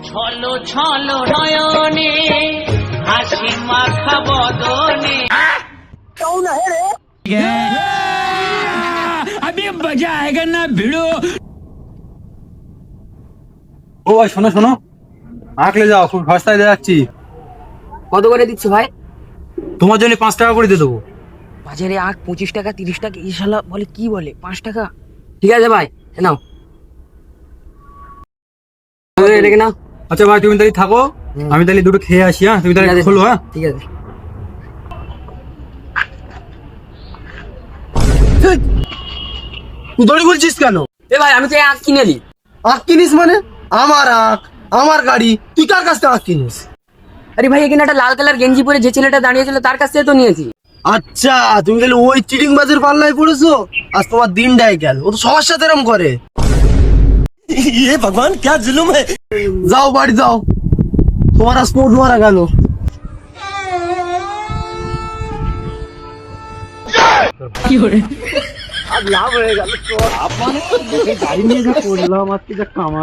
ছলো ছলো নয়নে হাসি মাখা বদনে अभी मजा आएगा ना भिड़ो। ও ভাই শোনো শোনো, আঁকলে যাও, খুব সস্তায় দিয়ে যাচ্ছি। কত করে দিচ্ছ ভাই? তোমার জন্য 5 টাকা করে দিয়ে দেবো। বাজারে আখ 25 টাকা 30 টাকা, এই শালা বলে কি বলে 5 টাকা। ঠিক আছে ভাই, নাও রেখে নাও। আচ্ছা ভাই তুমি তাহলে থাকো, আমি তাহলে দুটো খেয়ে আসি। হ্যাঁ তুমি তাহলে খোলো। হ্যাঁ ঠিক আছে। দড়ি বলছিস কেন? এ ভাই আমি তো এই আখ কিনে নি। আখ কিনিস মানে? আমার আখ, আমার গাড়ি, তুই কার কাছ থেকে আখ কিনিস? আরে ভাই এখানে একটা লাল কালার গেঞ্জি পরে যে ছেলেটা দাঁড়িয়ে ছিল তার কাছ থেকে তো নিয়েছি। আচ্ছা তুমি তাহলে ওই চিটিং বাজের পাল্লায় পড়েছো। আজ তোমার দিনটাই গেল, ও তো সবার সাথে এরম করে। ভগবান ক্যা জুলুম হ্যায়। যাও বাড়ি যাও, তোমার আজ কোট মারা গেল। গাড়ি নিয়ে যা করলাম আজকে, যা কামা।